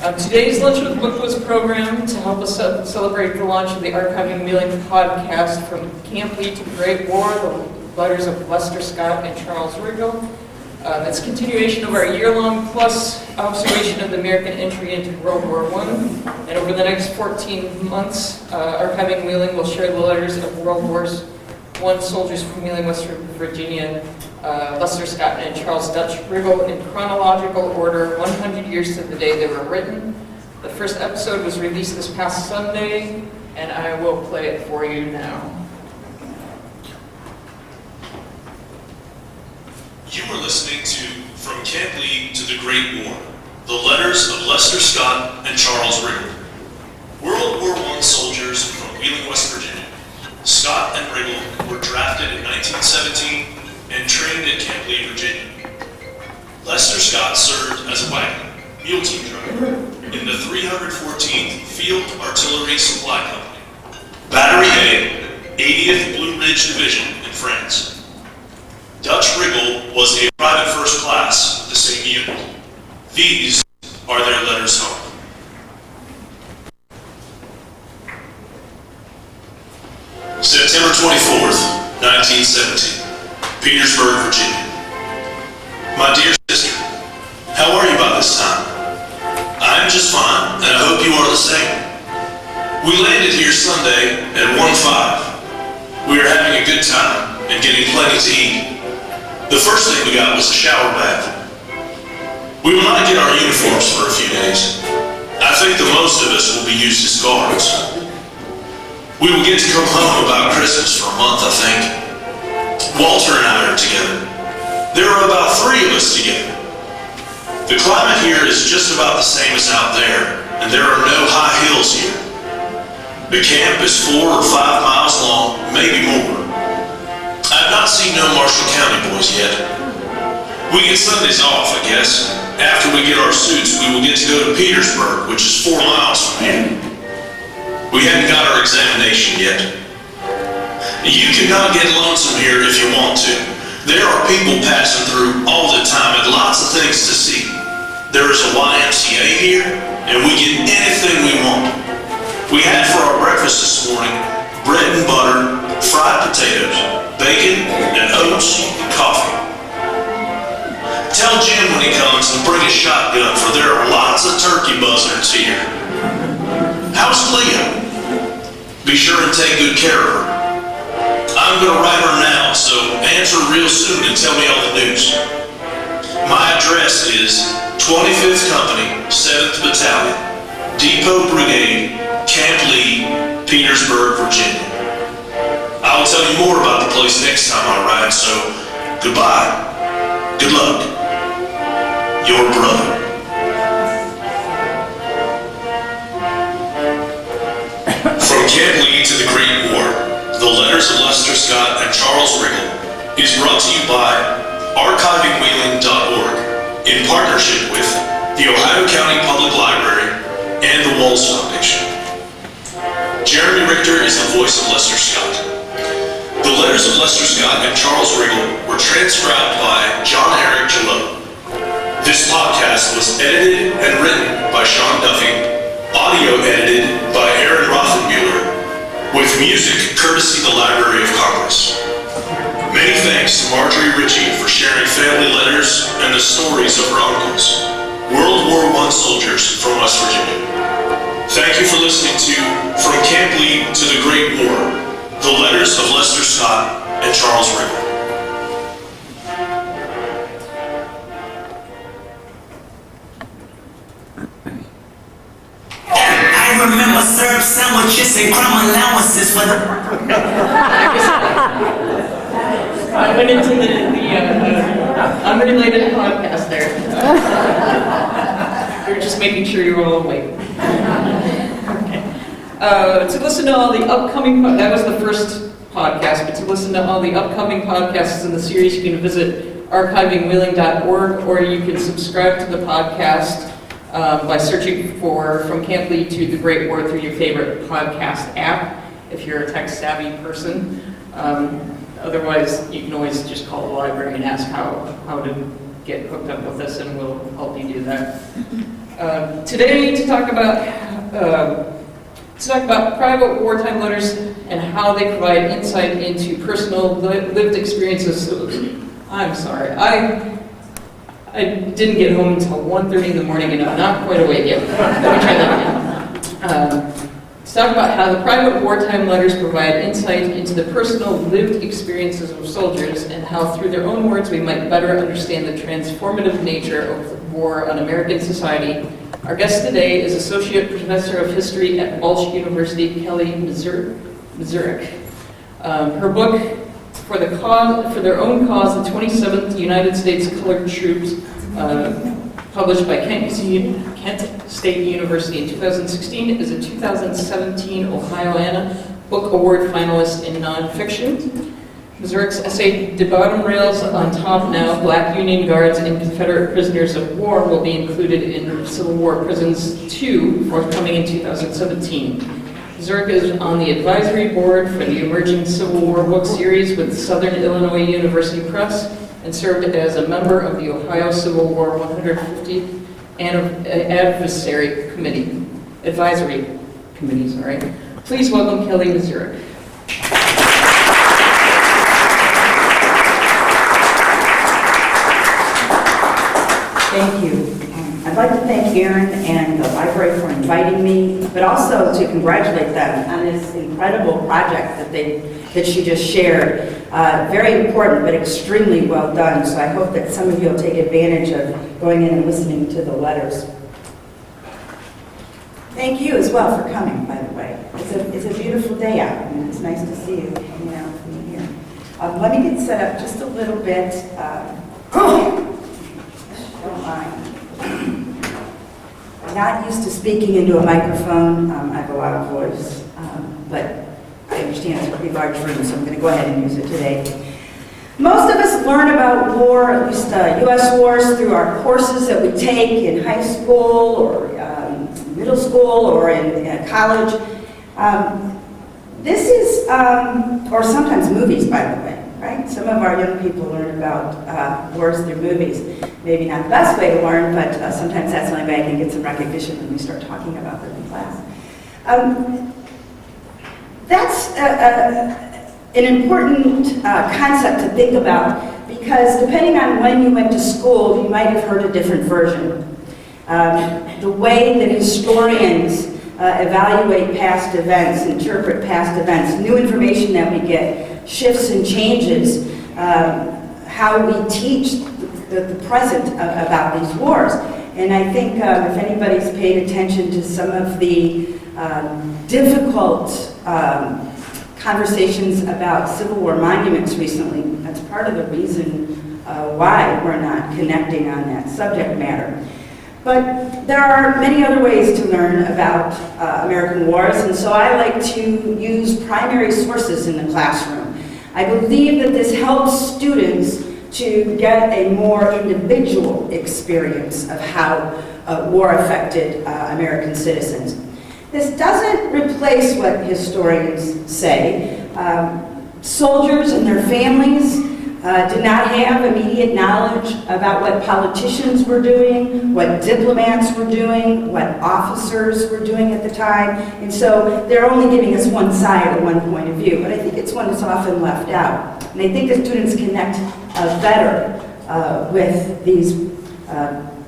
Today's Lunch with Book was programmed to help us celebrate the launch of the Archiving Wheeling podcast, From Camp Lee to the Great War, the letters of Lester Scott and Charles Riggle. It's a continuation of our year-long plus observation of the American entry into World War I. And over the next 14 months, Archiving Wheeling will share the letters of World War I soldiers from Wheeling, West Virginia, Lester Scott and Charles Dutch Riggle in chronological order, 100 years to the day they were written. The first episode was released this past Sunday, and I will play it for you now. You are listening to From Camp Lee to the Great War, the letters of Lester Scott and Charles Riggle. World War I soldiers from Wheeling, West Virginia. Scott and Riggle were drafted in 1917 and trained at Camp Lee, Virginia. Lester Scott served as a wagoner, mule team driver, in the 314th Field Artillery Supply Company, Battery A, 80th Blue Ridge Division in France. Dutch Riggle was a private first class with the same unit. These are their letters home. September 24th, 1917. Petersburg, Virginia. My dear sister, how are you by this time? I am just fine, and I hope you are the same. We landed here Sunday at 1:05. We are having a good time and getting plenty to eat. The first thing we got was a shower bath. We will not get our uniforms for a few days. I think the most of us will be used as guards. We will get to come home about Christmas for a month, I think. Walter and I are together. There are about 3 of us together. The climate here is just about the same as out there, and there are no high hills here. The camp is 4 or 5 miles long, maybe more. I've not seen no Marshall County boys yet. We get Sundays off, I guess. After we get our suits, we will get to go to Petersburg, which is 4 miles from here. We haven't got our examination yet. You cannot get lonesome here if you want to. There are people passing through all the time and lots of things to see. There is a YMCA here, and we get anything we want. We had for our breakfast this morning bread and butter, fried potatoes, bacon, and oats, and coffee. Tell Jim when he comes to bring a shotgun, for there are lots of turkey buzzards here. How's Cleo? Be sure and take good care of her. I'm going to write her now, so answer real soon and tell me all the news. My address is 25th Company, 7th Battalion, Depot Brigade, Camp Lee, Petersburg, Virginia. I will tell you more about the place next time I write, so goodbye. Good luck. Your brother. From Camp Lee to the Great War, the letters of Lester Scott and Charles Riggle is brought to you by archivingwheeling.org in partnership with the Ohio County Public Library and the Walls Foundation. Jeremy Richter is the voice of Lester Scott. The letters of Lester Scott and Charles Riggle were transcribed by John Eric Gillot. This podcast was edited and written by Sean Duffy, audio edited by Aaron Rothenbuehler, with music courtesy the Library of Congress. Many thanks to Margie for sharing family letters and the stories of her uncles, World War I soldiers from West Virginia. Thank you for listening to From Camp Lee to the Great War, the letters of Lester Scott and Charles Riggle. I remember syrup sandwiches and crumb allowances for the... I went into the unrelated podcast there. We were just making sure you were all awake. Okay. To listen to all the upcoming, that was the first podcast, but to listen to all the upcoming podcasts in the series, you can visit archivingwheeling.org, or you can subscribe to the podcast by searching for From Camp Lee to the Great War through your favorite podcast app, if you're a tech-savvy person. Otherwise, you can always just call the library and ask how to get hooked up with us, and we'll help you do that. Today to talk about private wartime letters and how they provide insight into personal lived experiences. I'm sorry, I didn't get home until 1:30 in the morning and I'm not quite awake yet. Let me try that again. To talk about how the private wartime letters provide insight into the personal lived experiences of soldiers and how through their own words we might better understand the transformative nature of war on American society. Our guest today is Associate Professor of History at Walsh University, Kelly Mezurek. Her book, For Their Own Cause, the 27th United States Colored Troops, published by Kent State University in 2016, is a 2017 Ohioana Book Award finalist in nonfiction. Mezurek's essay, "The Bottom Rails on Top Now, Black Union Guards and Confederate Prisoners of War," will be included in Civil War Prisons 2, forthcoming in 2017. Mezurek is on the advisory board for the Emerging Civil War book series with Southern Illinois University Press and served as a member of the Ohio Civil War 150th Advisory Committee. Please welcome Kelly Mezurek. Thank you. I'd like to thank Erin and the library for inviting me, but also to congratulate them on this incredible project that she just shared. Very important, but extremely well done. So I hope that some of you will take advantage of going in and listening to the letters. Thank you as well for coming, by the way. It's a beautiful day out, and it's nice to see you hanging out with me here. Let me get set up just a little bit. Don't mind. I'm not used to speaking into a microphone. I have a lot of voice, but I understand it's a pretty large room, so I'm going to go ahead and use it today. Most of us learn about war, at least U.S. wars, through our courses that we take in high school or middle school or in college. This is, or sometimes movies, by the way, right? Some of our young people learn about wars through movies. Maybe not the best way to learn, but sometimes that's the only way I can get some recognition when we start talking about them in class. That's an important concept to think about, because depending on when you went to school, you might have heard a different version. The way that historians evaluate past events, interpret past events, new information that we get, shifts and changes, how we teach the present about these wars. And I think if anybody's paid attention to some of the difficult conversations about Civil War monuments recently, that's part of the reason why we're not connecting on that subject matter. But there are many other ways to learn about American wars, and so I like to use primary sources in the classroom. I believe that this helps students to get a more individual experience of how war affected American citizens. This doesn't replace what historians say. Soldiers and their families did not have immediate knowledge about what politicians were doing, what diplomats were doing, what officers were doing at the time. And so they're only giving us one side or one point of view, but I think it's one that's often left out. And I think the students connect better with these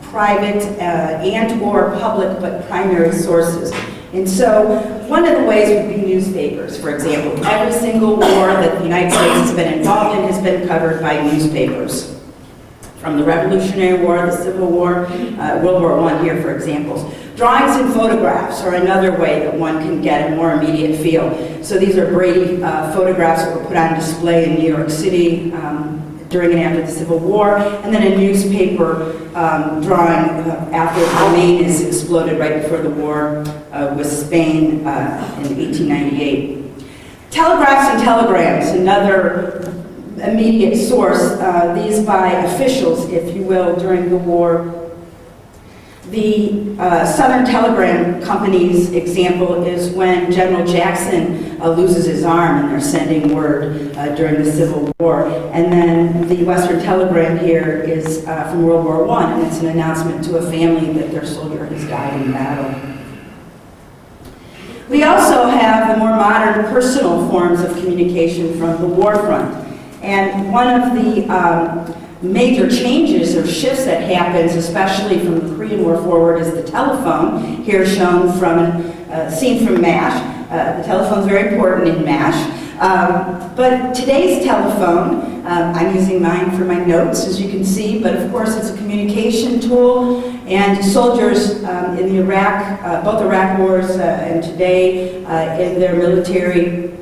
private and or public but primary sources. And so one of the ways would be newspapers, for example. Every single war that the United States has been involved in has been covered by newspapers. From the Revolutionary War, the Civil War, World War I here, for examples. Drawings and photographs are another way that one can get a more immediate feel. So these are Brady photographs that were put on display in New York City during and after the Civil War, and then a newspaper drawing after Maine has exploded right before the war with Spain in 1898. Telegraphs and telegrams, another immediate source, these by officials, if you will, during the war. The Southern Telegram Company's example is when General Jackson loses his arm and they're sending word during the Civil War. And then the Western Telegram here is from World War I, and it's an announcement to a family that their soldier has died in battle. We also have the more modern personal forms of communication from the war front. And one of the major changes or shifts that happens, especially from the Korean War forward, is the telephone, here shown from a scene from MASH. The telephone's very important in MASH. But today's telephone, I'm using mine for my notes, as you can see, but of course it's a communication tool, and soldiers in the both Iraq wars and today in their military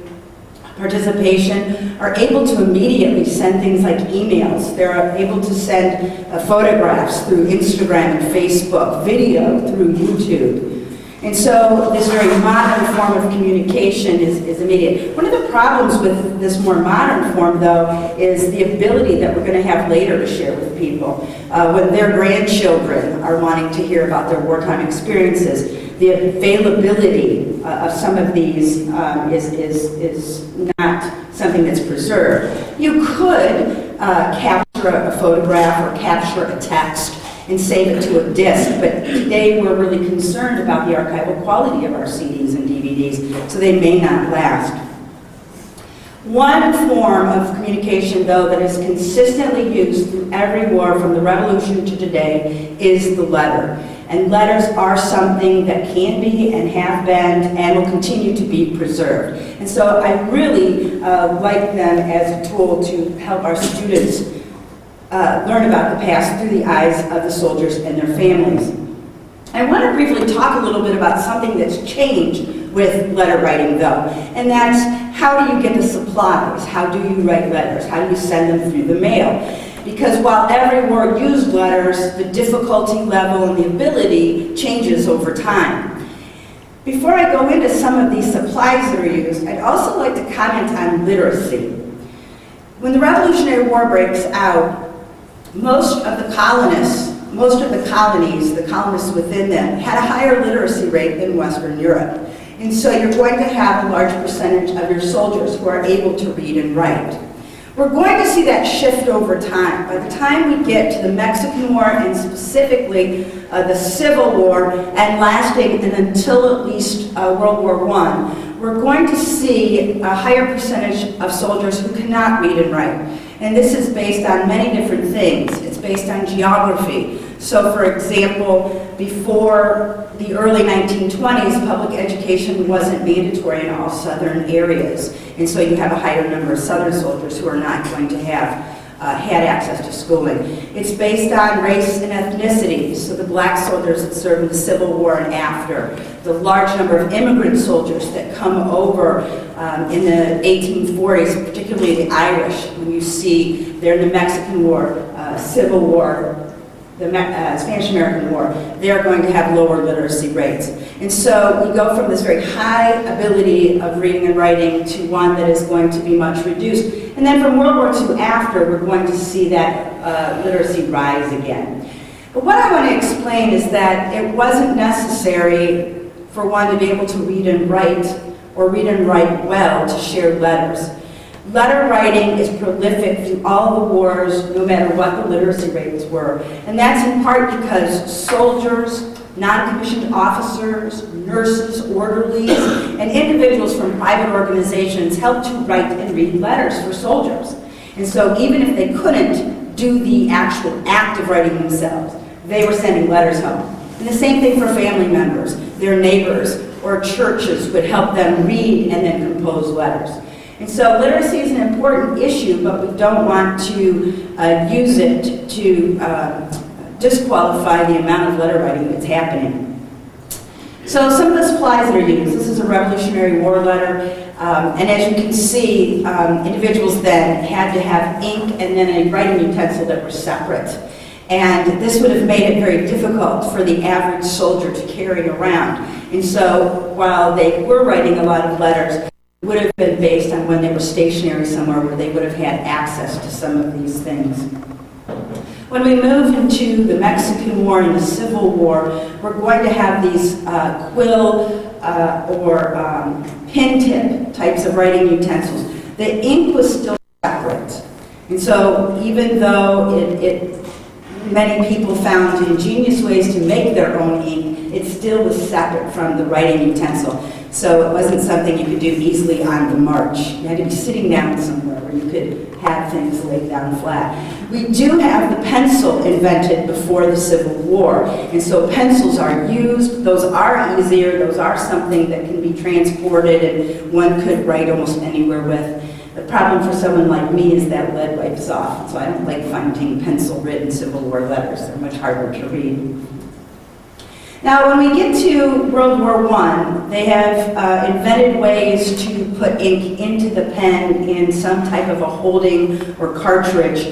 participation are able to immediately send things like emails. They're able to send photographs through Instagram and Facebook, video through YouTube. And so this very modern form of communication is immediate. One of the problems with this more modern form, though, is the ability that we're going to have later to share with people. When their grandchildren are wanting to hear about their wartime experiences, the availability of some of these is not something that's preserved. You could capture a photograph or capture a text and save it to a disc, but today we're really concerned about the archival quality of our CDs and DVDs, so they may not last. One form of communication, though, that is consistently used through every war from the Revolution to today is the letter. And letters are something that can be and have been and will continue to be preserved. And so I really like them as a tool to help our students learn about the past through the eyes of the soldiers and their families. I want to briefly talk a little bit about something that's changed with letter writing, though, and that's how do you get the supplies? How do you write letters? How do you send them through the mail? Because while every war used letters, the difficulty level and the ability changes over time. Before I go into some of these supplies that are used, I'd also like to comment on literacy. When the Revolutionary War breaks out, most of the colonies, the colonists within them, had a higher literacy rate than Western Europe. And so you're going to have a large percentage of your soldiers who are able to read and write. We're going to see that shift over time. By the time we get to the Mexican War and specifically the Civil War and lasting until at least World War I, we're going to see a higher percentage of soldiers who cannot read and write. And this is based on many different things. It's based on geography. So for example, before the early 1920s, public education wasn't mandatory in all southern areas. And so you have a higher number of southern soldiers who are not going to have had access to schooling. It's based on race and ethnicity. So the black soldiers that served in the Civil War and after, the large number of immigrant soldiers that come over in the 1840s, particularly the Irish, when you see they're in the Mexican War, Civil War, the Spanish-American War, they're going to have lower literacy rates. And so we go from this very high ability of reading and writing to one that is going to be much reduced. And then from World War II after, we're going to see that literacy rise again. But what I want to explain is that it wasn't necessary for one to be able to read and write, or read and write well, to share letters. Letter writing is prolific through all the wars, no matter what the literacy rates were. And that's in part because soldiers, non-commissioned officers, nurses, orderlies, and individuals from private organizations helped to write and read letters for soldiers. And so even if they couldn't do the actual act of writing themselves, they were sending letters home. And the same thing for family members. Their neighbors or churches would help them read and then compose letters. And so literacy is an important issue, but we don't want to use it to disqualify the amount of letter writing that's happening. So some of the supplies that are used, this is a Revolutionary War letter, and as you can see, individuals then had to have ink and then a writing utensil that were separate. And this would have made it very difficult for the average soldier to carry around. And so while they were writing a lot of letters, it would have been based on when they were stationary somewhere where they would have had access to some of these things. When we move into the Mexican War and the Civil War, we're going to have these quill or pen tip types of writing utensils. The ink was still separate. And so even though many people found ingenious ways to make their own ink, it still was separate from the writing utensil. So it wasn't something you could do easily on the march. You had to be sitting down somewhere where you could have things laid down flat. We do have the pencil invented before the Civil War, and so pencils are used. Those are easier. Those are something that can be transported and one could write almost anywhere with. The problem for someone like me is that lead wipes off, so I don't like finding pencil-written Civil War letters. They're much harder to read. Now, when we get to World War I, they have invented ways to put ink into the pen in some type of a holding or cartridge.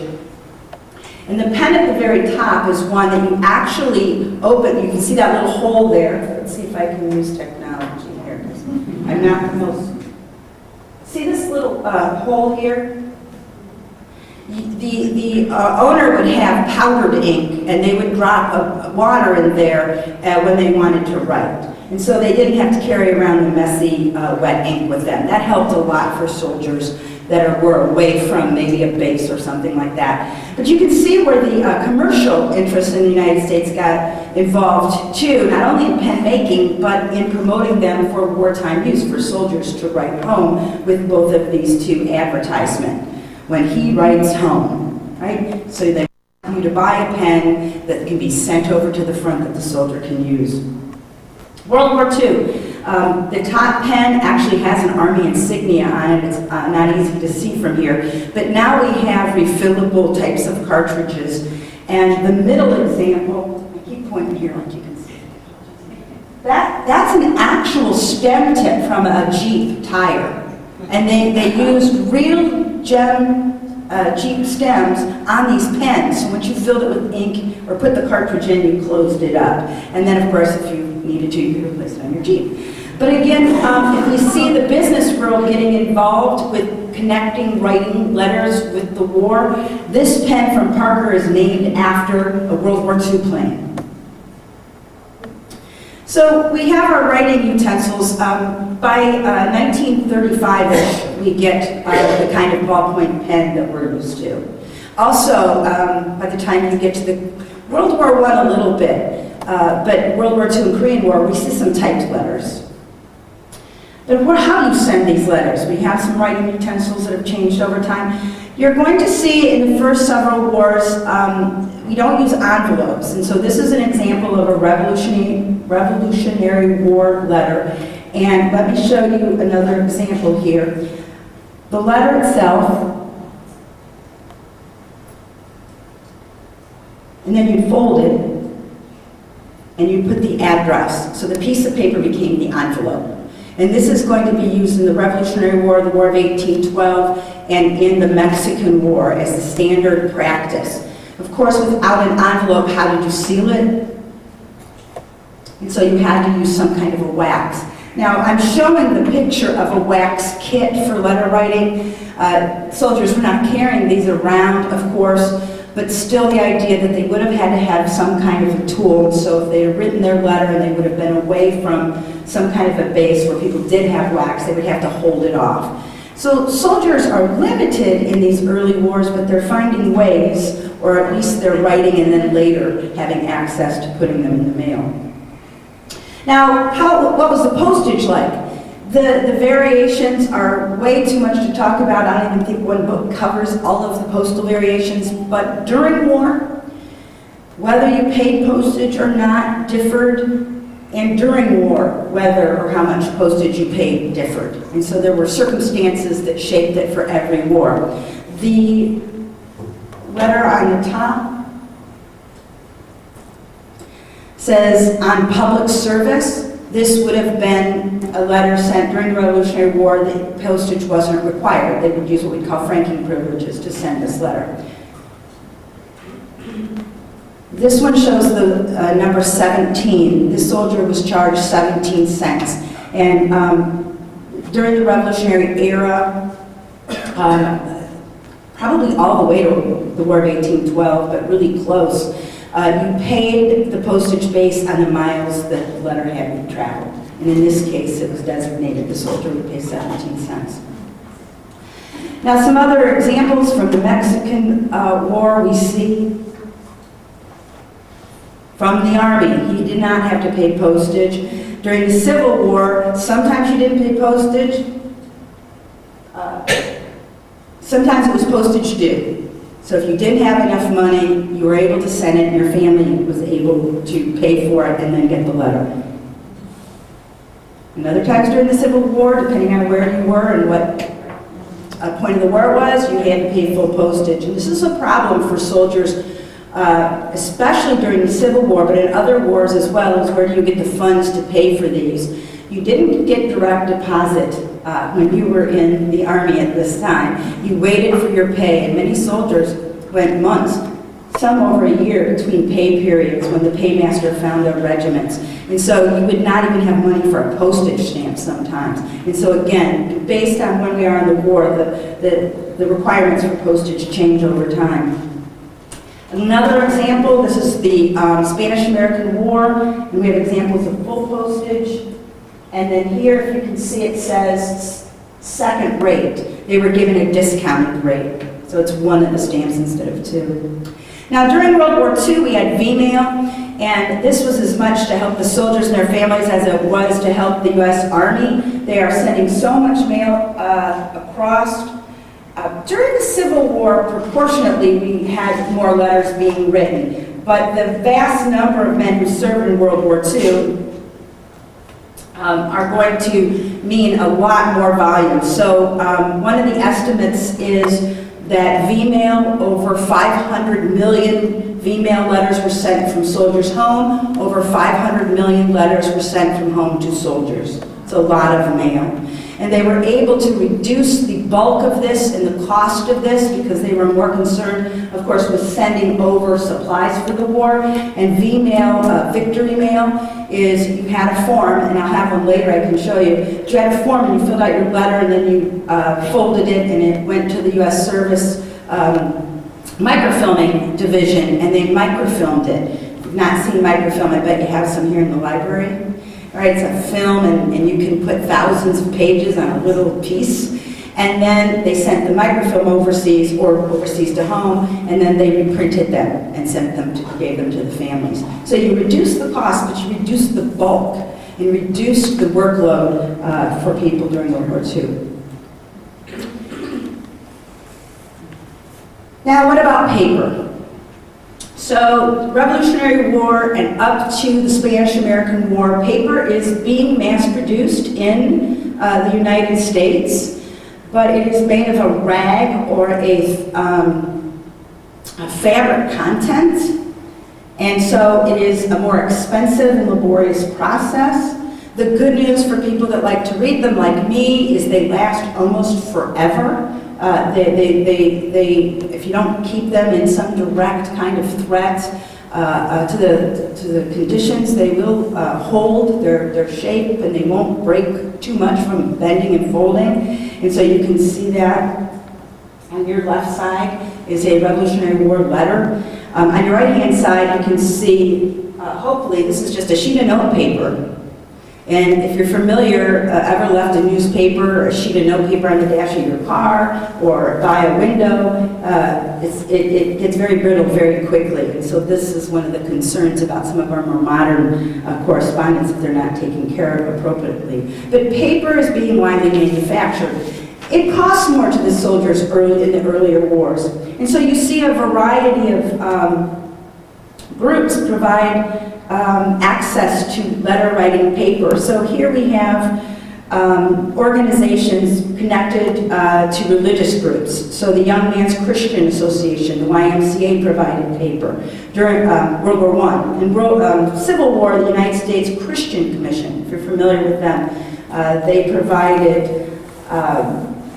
And the pen at the very top is one that you actually open. You can see that little hole there. Let's see if I can use technology here. I'm not the most... See this little hole here? The owner would have powdered ink, and they would drop water in there when they wanted to write. And so they didn't have to carry around the messy, wet ink with them. That helped a lot for soldiers that were away from maybe a base or something like that. But you can see where the commercial interest in the United States got involved too, not only in pen making, but in promoting them for wartime use for soldiers to write home with both of these two advertisements. When he writes home, right? So they want you to buy a pen that can be sent over to the front that the soldier can use. World War II, the top pen actually has an Army insignia on it. It's not easy to see from here. But now we have refillable types of cartridges. And the middle example, I keep pointing here like you can see. That's an actual stem tip from a Jeep tire. And they used real Jeep stems on these pens. So once you filled it with ink or put the cartridge in, you closed it up. And then, of course, if you needed to, you could replace it on your Jeep. But again, if we see the business world getting involved with connecting writing letters with the war, this pen from Parker is named after a World War II plane. So we have our writing utensils. By 1935-ish, we get the kind of ballpoint pen that we're used to. Also, by the time you get to the World War I a little bit, but World War II and Korean War, we see some typed letters. But how do you send these letters? We have some writing utensils that have changed over time. You're going to see in the first several wars, we don't use envelopes. And so this is an example of a Revolutionary War letter. And let me show you another example here. The letter itself, and then you fold it, and you put the address. So the piece of paper became the envelope. And this is going to be used in the Revolutionary War, the War of 1812, and in the Mexican War as the standard practice. Of course, without an envelope, how did you seal it? And so you had to use some kind of a wax. Now, I'm showing the picture of a wax kit for letter writing. Soldiers were not carrying these around, of course, but still the idea that they would have had to have some kind of a tool. So if they had written their letter and they would have been away from some kind of a base where people did have wax, they would have to hold it off. So soldiers are limited in these early wars, but they're finding ways, or at least they're writing and then later having access to putting them in the mail. Now, what was the postage like? The variations are way too much to talk about. I don't even think one book covers all of the postal variations. But during war, whether you paid postage or not differed. And during war, whether or how much postage you paid differed. And so there were circumstances that shaped it for every war. The letter on the top says, on public service. This would have been a letter sent during the Revolutionary War. The postage wasn't required. They would use what we call franking privileges to send this letter. This one shows the number 17. This soldier was charged 17 cents. And during the Revolutionary era, probably all the way to the War of 1812, but really close. You paid the postage based on the miles that the letter had traveled. And in this case, it was designated the soldier would pay 17 cents. Now, some other examples from the Mexican War we see. From the Army, he did not have to pay postage. During the Civil War, sometimes you didn't pay postage. Sometimes it was postage due. So if you didn't have enough money, you were able to send it, and your family was able to pay for it and then get the letter. And other times during the Civil War, depending on where you were and what point of the war was, you had to pay full postage. And this is a problem for soldiers, especially during the Civil War, but in other wars as well, is where do you get the funds to pay for these? You didn't get direct deposit when you were in the Army at this time. You waited for your pay, and many soldiers went months, some over a year, between pay periods when the paymaster found their regiments. And so you would not even have money for a postage stamp sometimes. And so again, based on when we are in the war, the requirements for postage change over time. Another example, this is the Spanish-American War, and we have examples of full postage. And then here, if you can see, it says second rate. They were given a discounted rate. So it's one of the stamps instead of two. Now, during World War II, we had V-mail, and this was as much to help the soldiers and their families as it was to help the U.S. Army. They are sending so much mail across. During the Civil War, proportionately, we had more letters being written. But the vast number of men who served in World War II are going to mean a lot more volume. So one of the estimates is that V-mail, over 500 million V-mail letters were sent from soldiers home. Over 500 million letters were sent from home to soldiers. It's a lot of mail. And they were able to reduce the bulk of this and the cost of this because they were more concerned, of course, with sending over supplies for the war. And V-mail, victory mail, is you had a form, and I'll have one later I can show you. You had a form and you filled out your letter and then you folded it and it went to the U.S. Service microfilming division and they microfilmed it. If you've not seen microfilm, I bet you have some here in the library. All right, it's a film, and you can put thousands of pages on a little piece. And then they sent the microfilm overseas or overseas to home, and then they reprinted them and gave them to the families. So you reduce the cost, but you reduce the bulk and reduce the workload for people during World War II. Now, what about paper? So, Revolutionary War and up to the Spanish-American War, paper is being mass-produced in the United States, but it is made of a rag or a fabric content, and so it is a more expensive and laborious process. The good news for people that like to read them, like me, is they last almost forever. If you don't keep them in some direct kind of threat to the conditions, they will hold their shape and they won't break too much from bending and folding. And so you can see that on your left side is a Revolutionary War letter. On your right-hand side, you can see, hopefully, this is just a sheet of note paper. And if you're familiar, ever left a newspaper or a sheet of notepaper on the dash of your car or by a window, it gets very brittle very quickly. And so this is one of the concerns about some of our more modern correspondence if they're not taken care of appropriately. But paper is being widely manufactured. It costs more to the soldiers in the earlier wars. And so you see a variety of groups provide access to letter writing paper. So here we have organizations connected to religious groups. So the Young Man's Christian Association, the YMCA, provided paper during World War I. In Civil War, the United States Christian Commission, if you're familiar with them, they provided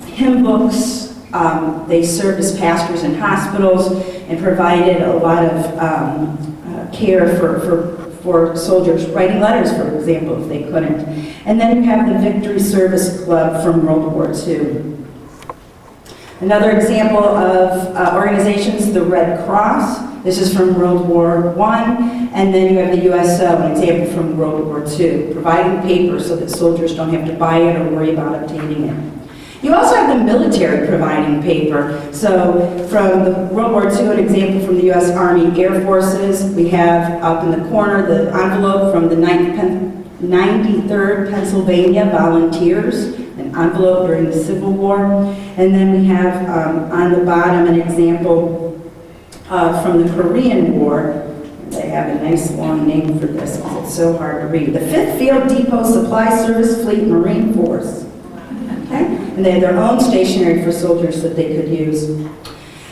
hymn books. They served as pastors in hospitals and provided a lot of care for soldiers writing letters, for example, if they couldn't. And then you have the Victory Service Club from World War II. Another example of organizations, the Red Cross. This is from World War I, and then you have the USO, an example from World War II, providing paper so that soldiers don't have to buy it or worry about obtaining it. You also have the military providing paper. So from the World War II, an example from the U.S. Army Air Forces, we have up in the corner the envelope from the 93rd Pennsylvania Volunteers, an envelope during the Civil War. And then we have on the bottom an example from the Korean War. They have a nice long name for this because it's so hard to read. The 5th Field Depot Supply Service Fleet Marine Force. Okay? And they had their own stationery for soldiers that they could use.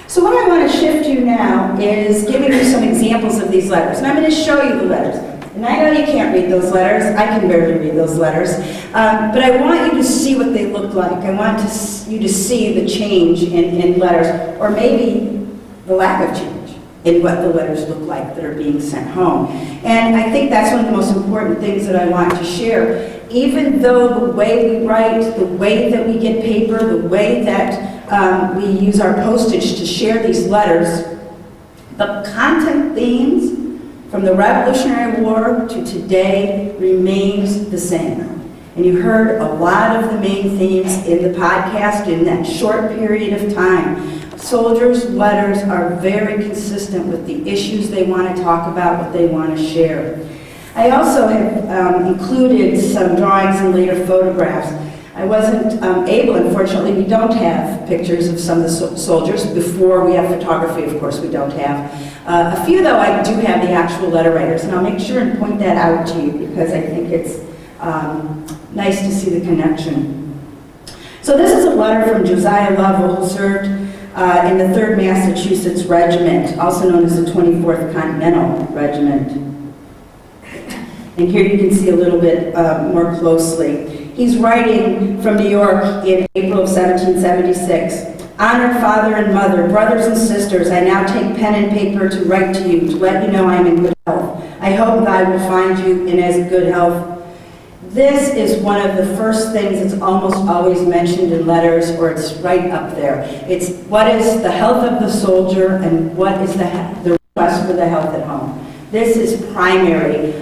So what I want to shift to now is giving you some examples of these letters. And I'm going to show you the letters. And I know you can't read those letters. I can barely read those letters. But I want you to see what they look like. I want you to see the change in letters, or maybe the lack of change in what the letters look like that are being sent home. And I think that's one of the most important things that I want to share. Even though the way we write, the way that we get paper, the way that we use our postage to share these letters, the content themes from the Revolutionary War to today remains the same. And you heard a lot of the main themes in the podcast in that short period of time. Soldiers' letters are very consistent with the issues they want to talk about, what they want to share. I also have included some drawings and later photographs. I wasn't able, unfortunately, we don't have pictures of some of the soldiers. Before we have photography, of course, we don't have. A few, though, I do have the actual letter writers, and I'll make sure and point that out to you because I think it's nice to see the connection. So this is a letter from Josiah Lovell, who served in the 3rd Massachusetts Regiment, also known as the 24th Continental Regiment. And here you can see a little bit more closely. He's writing from New York in April of 1776. Honored father and mother, brothers and sisters, I now take pen and paper to write to you, to let you know I am in good health. I hope that I will find you in as good health. This is one of the first things that's almost always mentioned in letters, or it's right up there. It's what is the health of the soldier and what is the request for the health at home. This is primary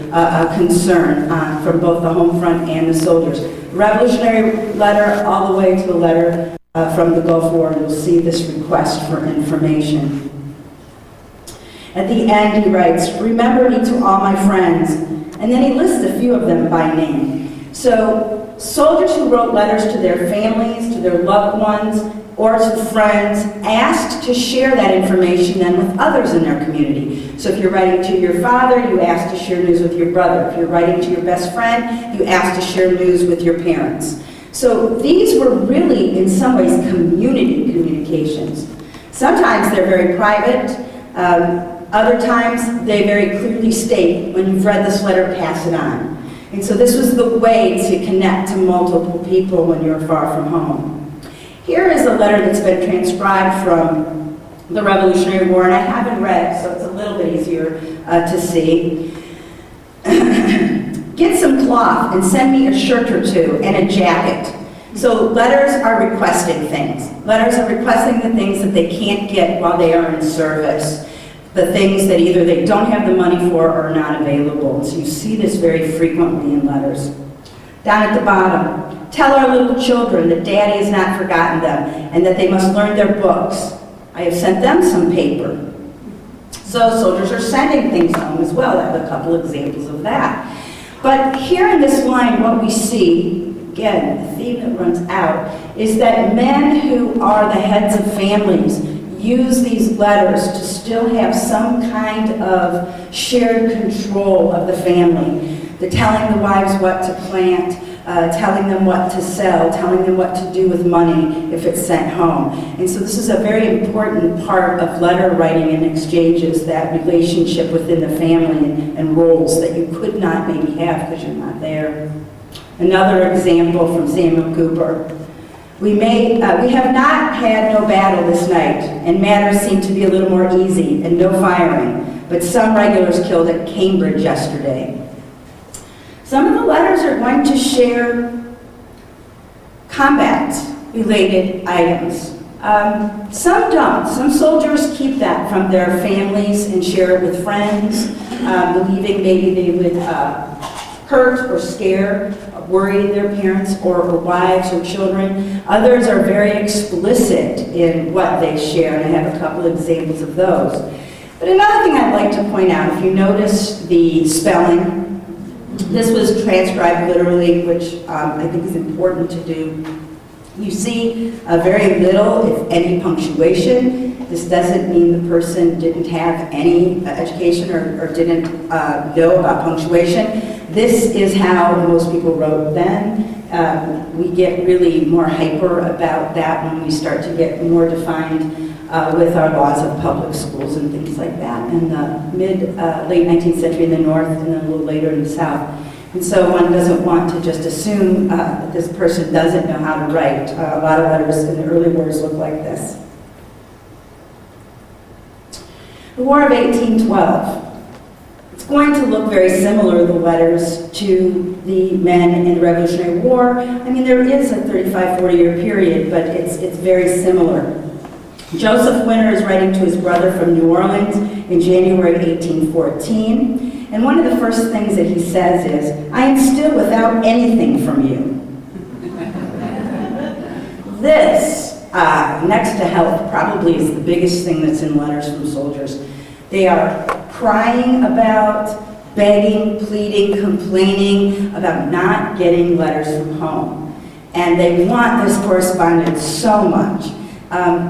concern from both the home front and the soldiers. Revolutionary letter all the way to the letter from the Gulf War, you'll see this request for information. At the end he writes, remember me to all my friends, and then he lists a few of them by name. So soldiers who wrote letters to their families, to their loved ones, or to friends, asked to share that information then with others in their community. So if you're writing to your father, you ask to share news with your brother. If you're writing to your best friend, you ask to share news with your parents. So these were really, in some ways, community communications. Sometimes they're very private. Other times they very clearly state, when you've read this letter, pass it on. And so this was the way to connect to multiple people when you're far from home. Here is a letter that's been transcribed from the Revolutionary War, and I haven't read, so it's a little bit easier to see. Get some cloth and send me a shirt or two and a jacket. So letters are requesting things. Letters are requesting the things that they can't get while they are in service. The things that either they don't have the money for or are not available. So you see this very frequently in letters. Down at the bottom, tell our little children that Daddy has not forgotten them and that they must learn their books. I have sent them some paper. So soldiers are sending things home as well. I have a couple examples of that. But here in this line, what we see, again, the theme that runs out, is that men who are the heads of families use these letters to still have some kind of shared control of the family. They're telling the wives what to plant, telling them what to sell, telling them what to do with money if it's sent home. And so this is a very important part of letter writing and exchanges, that relationship within the family and roles that you could not maybe have because you're not there. Another example from Samuel Cooper. We have not had no battle this night, and matters seem to be a little more easy, and no firing, but some regulars killed at Cambridge yesterday. Some of the letters are going to share combat-related items. Some don't. Some soldiers keep that from their families and share it with friends, believing maybe they would hurt or scare, worry their parents or wives or children. Others are very explicit in what they share, and I have a couple of examples of those. But another thing I'd like to point out, if you notice the spelling, this was transcribed literally, which I think is important to do. You see very little, if any, punctuation. This doesn't mean the person didn't have any education or didn't know about punctuation. This is how most people wrote then. We get really more hyper about that when we start to get more defined with our laws of public schools and things like that in the late 19th century in the North and then a little later in the South. And so one doesn't want to just assume that this person doesn't know how to write. A lot of letters in the early wars look like this. The War of 1812. It's going to look very similar, the letters, to the men in the Revolutionary War. I mean, there is a 35-40-year period, but it's very similar. Joseph Winter is writing to his brother from New Orleans in January 1814. And one of the first things that he says is, "I am still without anything from you." This, next to health, probably is the biggest thing that's in letters from soldiers. They are crying about, begging, pleading, complaining about not getting letters from home. And they want this correspondence so much.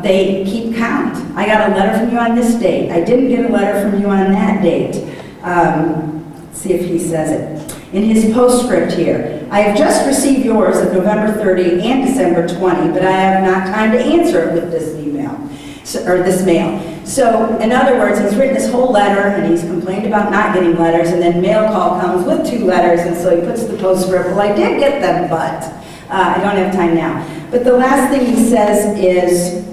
They keep count. I got a letter from you on this date. I didn't get a letter from you on that date. Let's see if he says it. In his postscript here, "I have just received yours of November 30 and December 20, but I have not time to answer it with this email, or this mail." So, in other words, he's written this whole letter, and he's complained about not getting letters, and then mail call comes with 2 letters, and so he puts the postscript, "Well, I did get them, but I don't have time now." But the last thing he says is,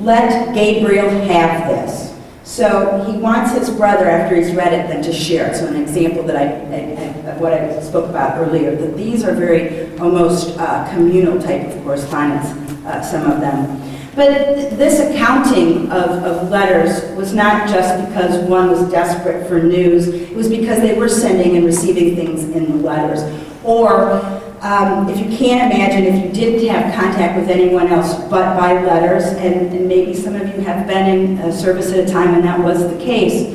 "Let Gabriel have this." So he wants his brother, after he's read it, then to share it. So an example that of what I spoke about earlier, that these are very almost communal type of correspondence, some of them. But this accounting of letters was not just because one was desperate for news. It was because they were sending and receiving things in the letters. Or if you can't imagine, if you didn't have contact with anyone else but by letters, and maybe some of you have been in service at a time when that was the case,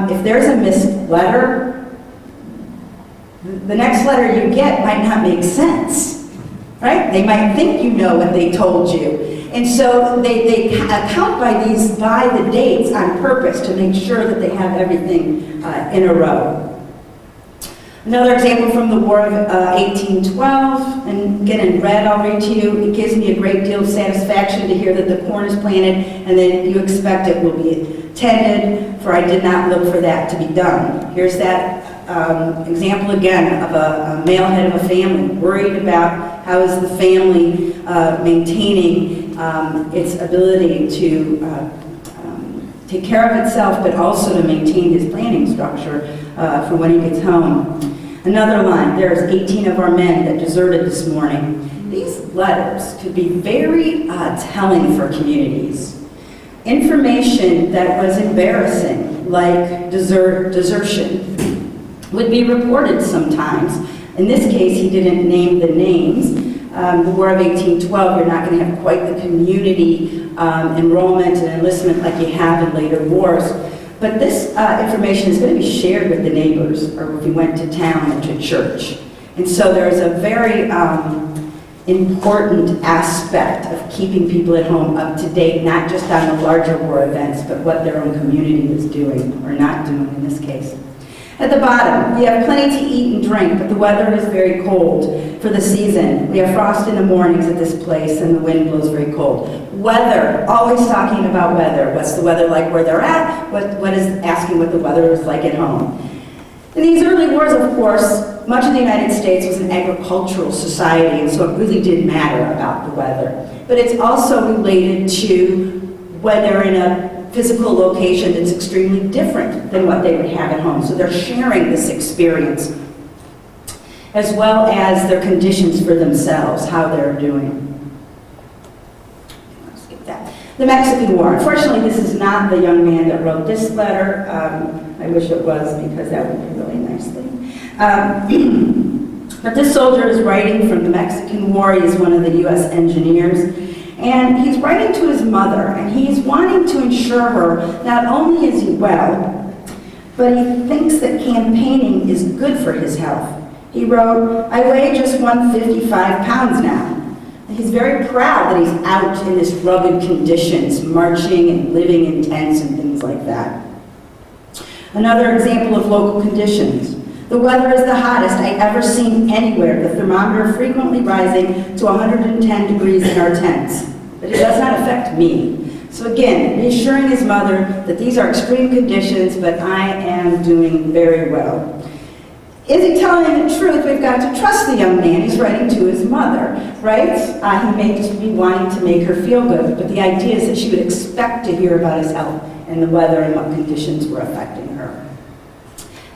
if there's a missed letter, the next letter you get might not make sense, right? They might think you know what they told you. And so they count by the dates on purpose to make sure that they have everything in a row. Another example from the War of 1812, and again in red I'll read to you, "It gives me a great deal of satisfaction to hear that the corn is planted and that you expect it will be tended, for I did not look for that to be done." Here's that example again of a male head of a family, worried about how is the family maintaining its ability to take care of itself, but also to maintain his planning structure for when he gets home. Another line, "There's 18 of our men that deserted this morning." These letters could be very telling for communities. Information that was embarrassing, like desertion, would be reported sometimes. In this case, he didn't name the names. The War of 1812, you're not going to have quite the community enrollment and enlistment like you have in later wars. But this information is going to be shared with the neighbors, or if you went to town or to church. And so there's a very important aspect of keeping people at home up to date, not just on the larger war events, but what their own community is doing, or not doing in this case. At the bottom, we have plenty to eat and drink, but the weather is very cold for the season. We have frost in the mornings at this place, and the wind blows very cold. Weather, always talking about weather. What's the weather like where they're at? What is asking what the weather is like at home. In these early wars, of course, much of the United States was an agricultural society, and so it really did matter about the weather. But it's also related to whether in a physical location that's extremely different than what they would have at home. So they're sharing this experience, as well as their conditions for themselves, how they're doing. The Mexican War. Unfortunately, this is not the young man that wrote this letter. I wish it was, because that would be a really nice thing. But this soldier is writing from the Mexican War. He's one of the U.S. engineers. And he's writing to his mother, and he's wanting to ensure her not only is he well, but he thinks that campaigning is good for his health. He wrote, "I weigh just 155 pounds now." He's very proud that he's out in this rugged conditions, marching and living in tents and things like that. Another example of local conditions. "The weather is the hottest I've ever seen anywhere, the thermometer frequently rising to 110 degrees in our tents. But it does not affect me." So again, reassuring his mother that these are extreme conditions, but I am doing very well. Is he telling the truth? We've got to trust the young man. He's writing to his mother, right? He may just be wanting to make her feel good, but the idea is that she would expect to hear about his health and the weather and what conditions were affecting her.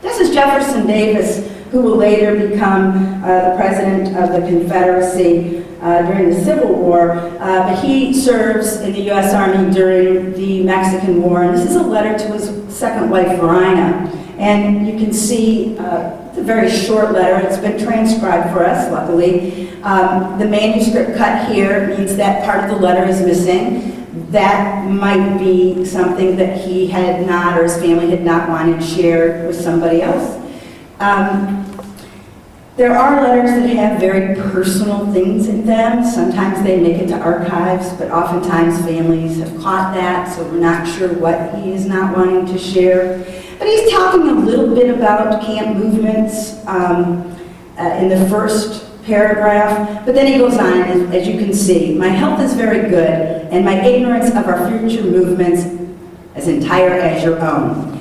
This is Jefferson Davis, who will later become the president of the Confederacy during the Civil War, but he serves in the U.S. Army during the Mexican War, and this is a letter to his second wife, Verina. And you can see it's a very short letter. It's been transcribed for us, luckily. The manuscript cut here means that part of the letter is missing. That might be something that he had not, or his family had not wanted shared with somebody else. There are letters that have very personal things in them. Sometimes they make it to archives, but oftentimes families have caught that, so we're not sure what he is not wanting to share. But he's talking a little bit about camp movements in the first paragraph, but then he goes on, as you can see, "My health is very good, and my ignorance of our future movements as entire as your own."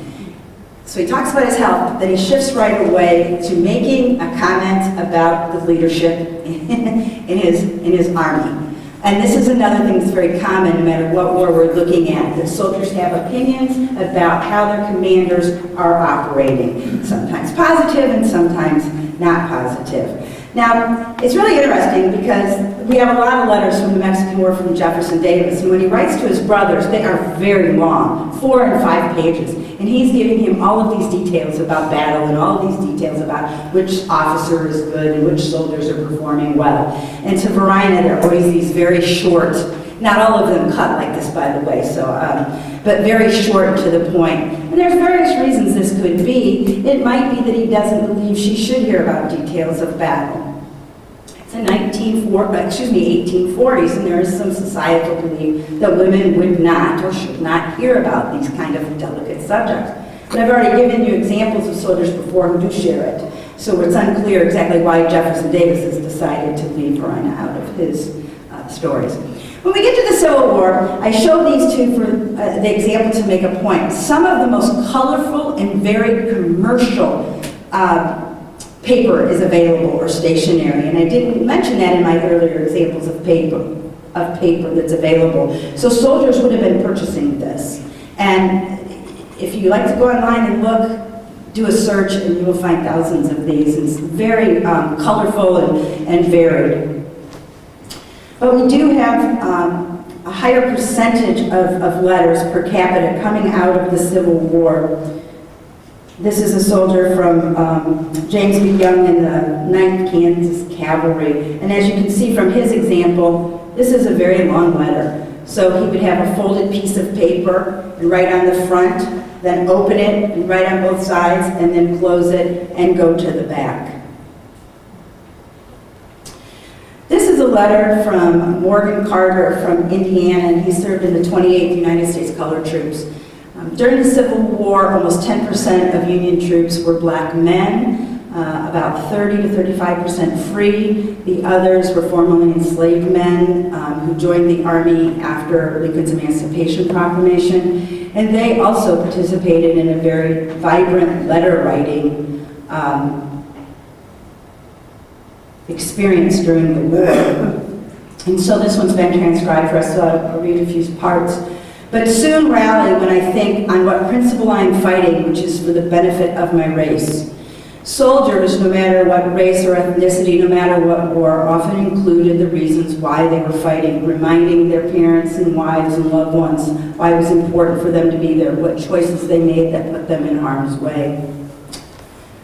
So he talks about his health, then he shifts right away to making a comment about the leadership in his army. And this is another thing that's very common no matter what war we're looking at, that soldiers have opinions about how their commanders are operating, sometimes positive and sometimes not positive. Now, it's really interesting because we have a lot of letters from the Mexican War from Jefferson Davis, and when he writes to his brothers, they are very long, 4 and 5 pages, and he's giving him all of these details about battle and all of these details about which officer is good and which soldiers are performing well. And to Verina, there are always these very short, not all of them cut like this, by the way, so, but very short to the point. And there's various reasons this could be. It might be that he doesn't believe she should hear about details of battle. It's the 1840s, and there is some societal belief that women would not or should not hear about these kind of delicate subjects. And I've already given you examples of soldiers before who do share it, so it's unclear exactly why Jefferson Davis has decided to leave Verina out of his stories. When we get to the Civil War, I show these two for the example to make a point. Some of the most colorful and very commercial paper is available, or stationery, and I didn't mention that in my earlier examples of paper that's available. So soldiers would have been purchasing this. And if you like to go online and look, do a search and you will find thousands of these. It's very colorful and varied. But we do have a higher percentage of letters per capita coming out of the Civil War. This is a soldier from James B. Young in the 9th Kansas Cavalry. And as you can see from his example, this is a very long letter. So he would have a folded piece of paper and write on the front, then open it and write on both sides, and then close it and go to the back. This is a letter from Morgan Carter from Indiana, and he served in the 28th United States Colored Troops. During the Civil War, almost 10% of Union troops were black men, about 30 to 35% free. The others were formerly enslaved men who joined the Army after Lincoln's Emancipation Proclamation, and they also participated in a very vibrant letter writing experience during the war. And so this one's been transcribed for us, so I'll read a few parts. "But soon rally when I think on what principle I am fighting, which is for the benefit of my race. Soldiers, no matter what race or ethnicity, no matter what war, often included the reasons why they were fighting, reminding their parents and wives and loved ones why it was important for them to be there, what choices they made that put them in harm's way.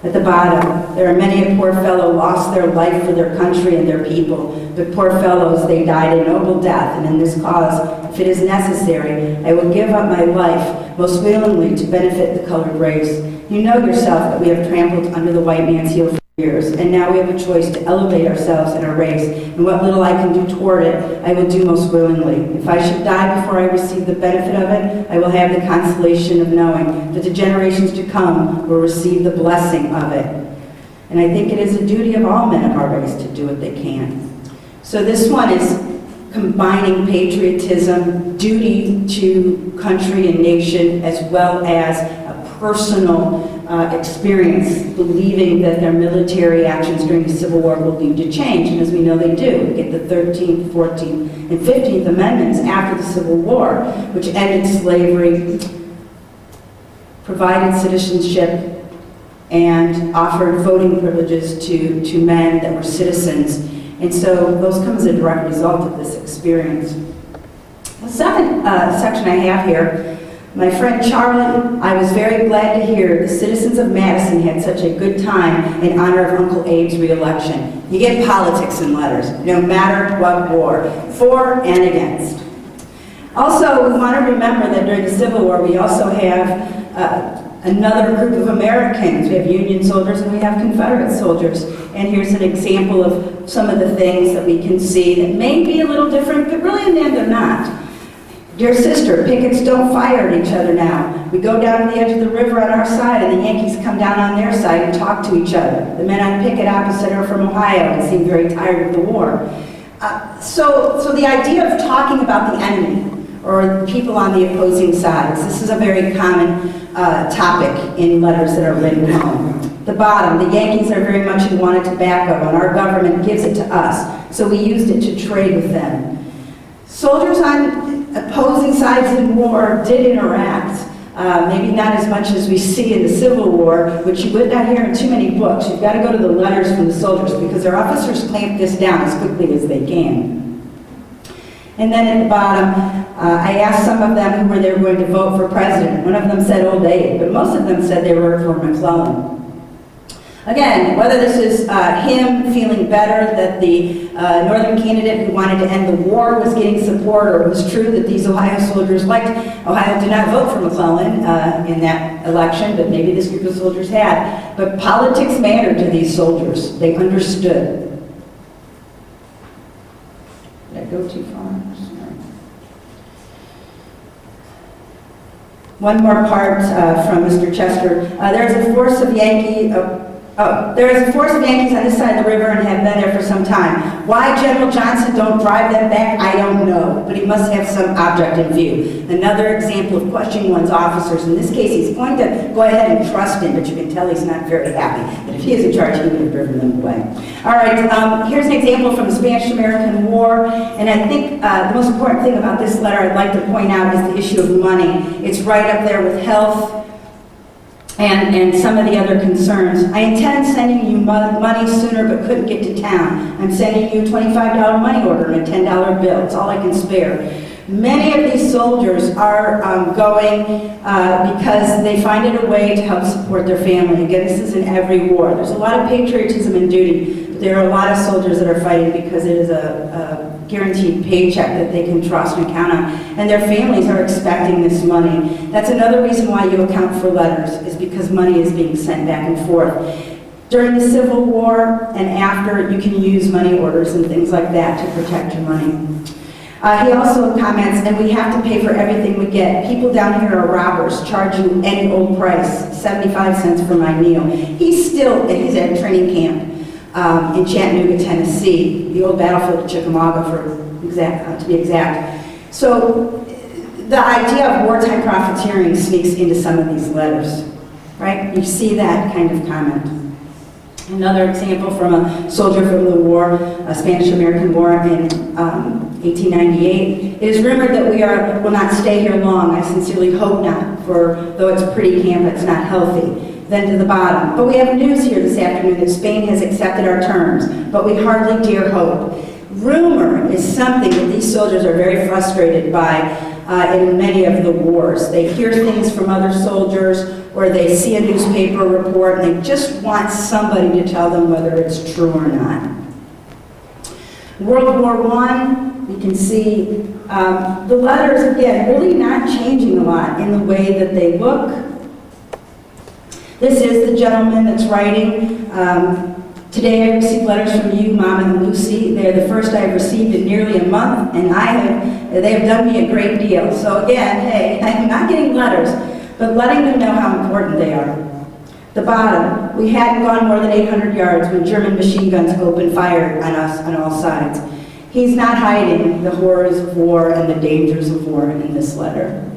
At the bottom, there are many a poor fellow lost their life for their country and their people, but poor fellows, they died a noble death, and in this cause, if it is necessary, I will give up my life most willingly to benefit the colored race. You know yourself that we have trampled under the white man's heel for years, and now we have a choice to elevate ourselves and our race, and what little I can do toward it, I will do most willingly. If I should die before I receive the benefit of it, I will have the consolation of knowing that the generations to come will receive the blessing of it. And I think it is a duty of all men of our race to do what they can. So this one is combining patriotism, duty to country and nation, as well as a personal experience, believing that their military actions during the Civil War will lead to change. And as we know they do. We get the 13th, 14th, and 15th Amendments after the Civil War, which ended slavery, provided citizenship, and offered voting privileges to men that were citizens. And so those come as a direct result of this experience. The second section I have here, my friend Charlie, I was very glad to hear the citizens of Madison had such a good time in honor of Uncle Abe's re-election. You get politics in letters, no matter what war, for and against. Also, we want to remember that during the Civil War, we also have another group of Americans. We have Union soldiers and we have Confederate soldiers. And here's an example of some of the things that we can see that may be a little different, but really in the end they're not. Dear sister, pickets don't fire at each other now. We go down to the edge of the river on our side and the Yankees come down on their side and talk to each other. The men on picket opposite are from Ohio and seem very tired of the war. So the idea of talking about the enemy or people on the opposing sides, this is a very common topic in letters that are written home. The bottom, the Yankees are very much in want of tobacco and our government gives it to us, so we used it to trade with them. Soldiers on opposing sides in war did interact, maybe not as much as we see in the Civil War, which you would not hear in too many books. You've got to go to the letters from the soldiers because their officers clamp this down as quickly as they can. And then at the bottom, I asked some of them who were they were going to vote for president. One of them said Old Abe, but most of them said they were for McClellan. Again, whether this is him feeling better that the northern candidate who wanted to end the war was getting support, or it was true that these Ohio soldiers liked, Ohio did not vote for McClellan in that election, but maybe this group of soldiers had. But politics mattered to these soldiers. They understood. Did I go too far? Sorry. One more part from Mr. Chester. There is a force of Yankees on this side of the river and have been there for some time. Why General Johnson don't drive them back, I don't know, but he must have some object in view. Another example of questioning one's officers. In this case, he's going to go ahead and trust him, but you can tell he's not very happy. But if he is in charge, he would have driven them away. All right, here's an example from the Spanish-American War, and I think the most important thing about this letter I'd like to point out is the issue of money. It's right up there with health, and some of the other concerns. I intend sending you money sooner but couldn't get to town. I'm sending you a $25 money order and a $10 bill. It's all I can spare. Many of these soldiers are going because they find it a way to help support their family. Again, this is in every war. There's a lot of patriotism and duty, but there are a lot of soldiers that are fighting because it is a guaranteed paycheck that they can trust and count on. And their families are expecting this money. That's another reason why you account for letters, is because money is being sent back and forth. During the Civil War and after, you can use money orders and things like that to protect your money. He also comments, and we have to pay for everything we get. People down here are robbers, charge you any old price, 75 cents for my meal. He's at training camp in Chattanooga, Tennessee, the old battlefield of Chickamauga, to be exact. So the idea of wartime profiteering sneaks into some of these letters, right? You see that kind of comment. Another example from a soldier from the war, a Spanish-American War in 1898. It is rumored that we will not stay here long. I sincerely hope not, for though it's a pretty camp, it's not healthy. then to the bottom. But we have news here this afternoon that Spain has accepted our terms, but we hardly dare hope. Rumor is something that these soldiers are very frustrated by in many of the wars. They hear things from other soldiers, or they see a newspaper report, and they just want somebody to tell them whether it's true or not. World War I, you can see the letters, again, really not changing a lot in the way that they look. This is the gentleman that's writing. Today I received letters from you, Mom and Lucy. They're the first I've received in nearly a month, and they have done me a great deal. So again, hey, I'm not getting letters, but letting them know how important they are. The bottom, we hadn't gone more than 800 yards when German machine guns opened fire on us on all sides. He's not hiding the horrors of war and the dangers of war in this letter.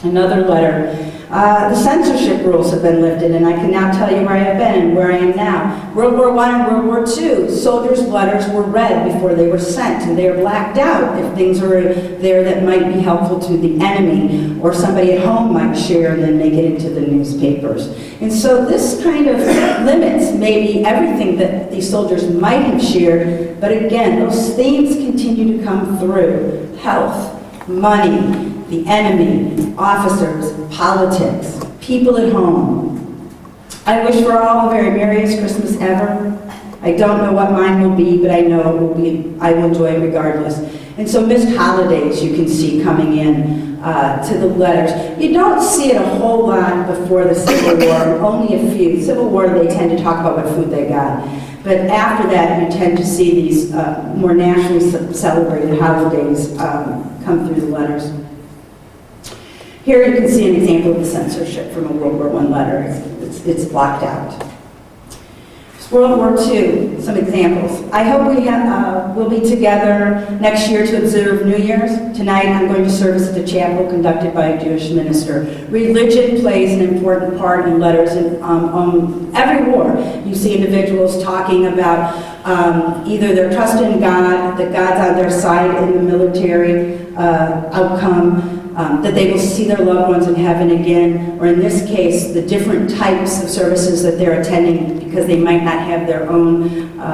Another letter. The censorship rules have been lifted, and I can now tell you where I have been and where I am now. World War I and World War II, soldiers' letters were read before they were sent, and they are blacked out if things are there that might be helpful to the enemy, or somebody at home might share and then make it into the newspapers. And so this kind of limits maybe everything that these soldiers might have shared, but again, those themes continue to come through. Health, money, the enemy, officers, politics, people at home. I wish for all the very merriest Christmas ever. I don't know what mine will be, but I know I will enjoy it regardless. And so missed holidays you can see coming in to the letters. You don't see it a whole lot before the Civil War, only a few. Civil War, they tend to talk about what food they got. But after that, you tend to see these more nationally celebrated holidays come through the letters. Here you can see an example of the censorship from a World War I letter. It's blocked out. World War II, some examples. I hope we'll be together next year to observe New Year's. Tonight I'm going to service at the chapel conducted by a Jewish minister. Religion plays an important part in letters in every war. You see individuals talking about either their trust in God, that God's on their side in the military outcome, that they will see their loved ones in heaven again, or in this case, the different types of services that they're attending because they might not have their own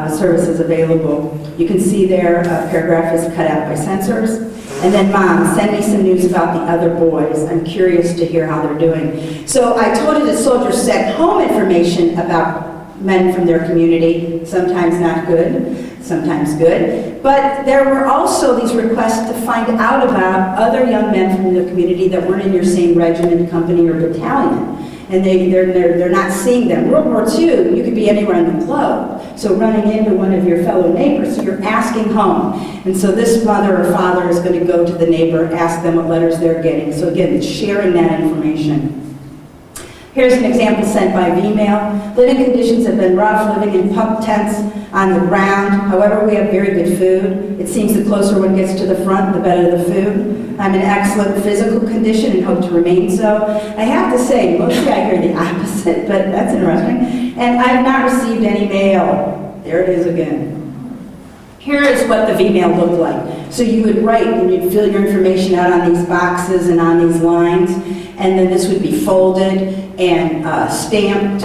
services available. You can see their paragraph is cut out by censors. And then, Mom, send me some news about the other boys. I'm curious to hear how they're doing. So I told you that soldiers sent home information about men from their community, sometimes not good, sometimes good. But there were also these requests to find out about other young men from the community that weren't in your same regiment, company, or battalion. And they're not seeing them. World War II, you could be anywhere on the globe. So running into one of your fellow neighbors, so you're asking home. And so this mother or father is going to go to the neighbor, ask them what letters they're getting. So again, it's sharing that information. Here's an example sent by Vmail. Living conditions have been rough, living in pup tents on the ground. However, we have very good food. It seems the closer one gets to the front, the better the food. I'm in excellent physical condition and hope to remain so. I have to say, mostly I hear the opposite, but that's interesting. And I've not received any mail. There it is again. Here is what the Vmail looked like. So you would write and you'd fill your information out on these boxes and on these lines, and then this would be folded and stamped,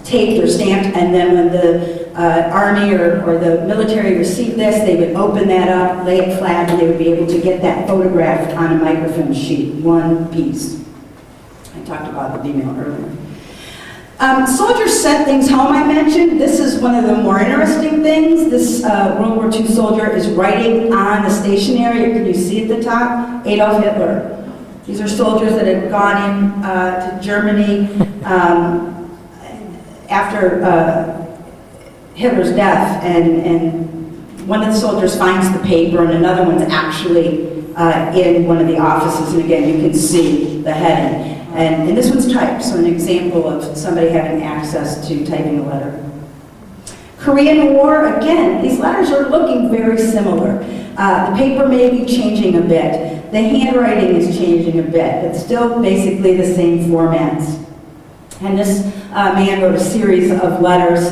taped or stamped, and then when the Army or the military received this, they would open that up, lay it flat, and they would be able to get that photographed on a microfilm sheet, one piece. I talked about the email earlier. Soldiers sent things home, I mentioned. This is one of the more interesting things. This World War II soldier is writing on the stationery. Can you see at the top? Adolf Hitler. These are soldiers that had gone in to Germany after Hitler's death, and one of the soldiers finds the paper, and another one's actually in one of the offices, and again, you can see the heading. And this one's typed, so an example of somebody having access to typing a letter. Korean War, again, these letters are looking very similar. The paper may be changing a bit. The handwriting is changing a bit, but still basically the same formats. And this man wrote a series of letters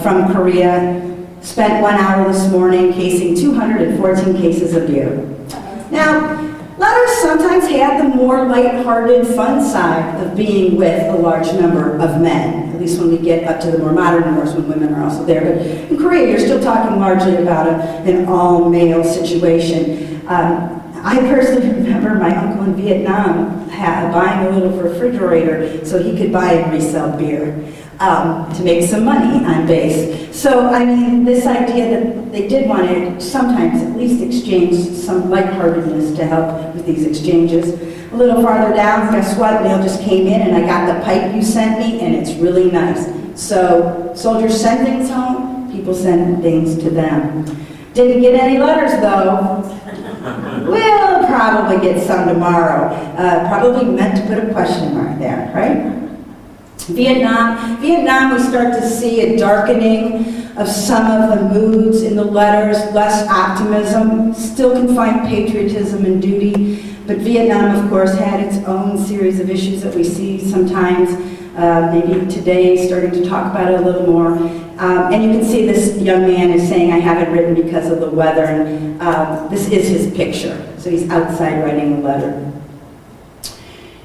from Korea, spent 1 hour this morning casing 214 cases of beer. Now, letters sometimes had the more lighthearted, fun side of being with a large number of men, at least when we get up to the more modern wars when women are also there. But in Korea, you're still talking largely about an all-male situation. I personally remember my uncle in Vietnam buying a little refrigerator so he could buy and resell beer to make some money on base. So, I mean, this idea that they did want to sometimes at least exchange some lightheartedness to help with these exchanges. A little farther down, guess what? Mail just came in and I got the pipe you sent me and it's really nice. So, soldiers send things home, people send things to them. Didn't get any letters though. We'll probably get some tomorrow. Probably meant to put a question mark there, right? Vietnam, we start to see a darkening of some of the moods in the letters, less optimism, still can find patriotism and duty, but Vietnam, of course, had its own series of issues that we see sometimes, maybe today, starting to talk about it a little more. And you can see this young man is saying, I haven't written because of the weather, and this is his picture. So he's outside writing a letter.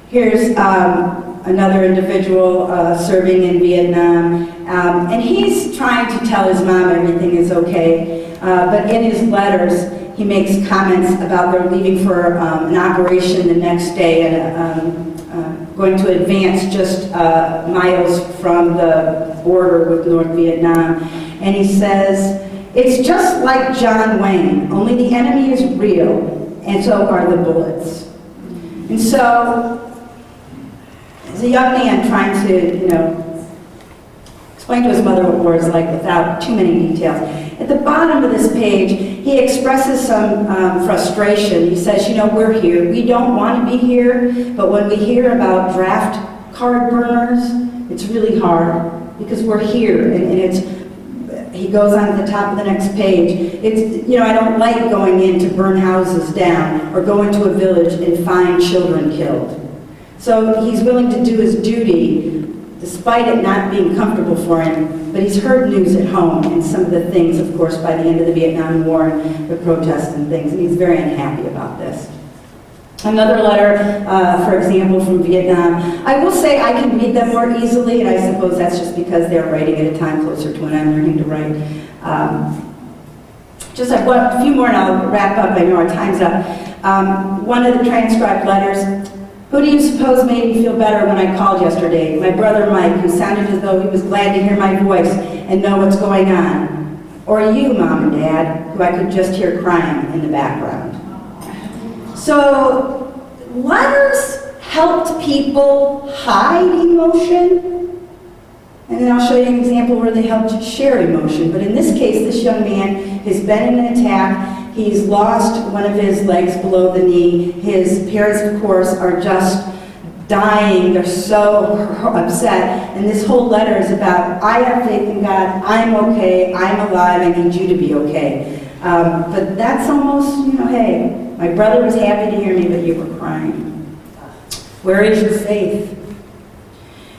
Here's another individual serving in Vietnam, and he's trying to tell his mom everything is okay, but in his letters, he makes comments about they're leaving for an operation the next day and going to advance just miles from the border with North Vietnam. And he says, it's just like John Wayne, only the enemy is real, and so are the bullets. And so, as a young man trying to, explain to his mother what war is like without too many details, at the bottom of this page, he expresses some frustration. He says, we're here. We don't want to be here, but when we hear about draft card burners, it's really hard because we're here. And it's, he goes on to the top of the next page. It's, I don't like going in to burn houses down or go into a village and find children killed. So he's willing to do his duty despite it not being comfortable for him, but he's heard news at home and some of the things, of course, by the end of the Vietnam War and the protests and things, and he's very unhappy about this. Another letter, for example, from Vietnam. I will say I can read them more easily, and I suppose that's just because they're writing at a time closer to when I'm learning to write. Just a few more and I'll wrap up. I know our time's up. One of the transcribed letters. Who do you suppose made me feel better when I called yesterday? My brother Mike, who sounded as though he was glad to hear my voice and know what's going on. Or you, Mom and Dad, who I could just hear crying in the background. So, letters helped people hide emotion. And then I'll show you an example where they helped share emotion. But in this case, this young man has been in an attack. He's lost one of his legs below the knee. His parents, of course, are just dying. They're so upset. And this whole letter is about, I have faith in God. I'm okay. I'm alive. I need you to be okay. But that's almost, hey, my brother was happy to hear me, but you were crying. Where is your faith?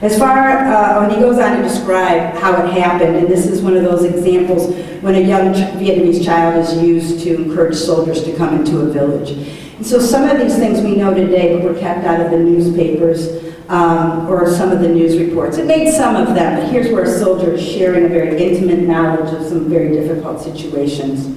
As far, when he goes on to describe how it happened, and this is one of those examples when a young Vietnamese child is used to encourage soldiers to come into a village. And so some of these things we know today, but were kept out of the newspapers or some of the news reports. It made some of them, but here's where a soldier is sharing a very intimate knowledge of some very difficult situations.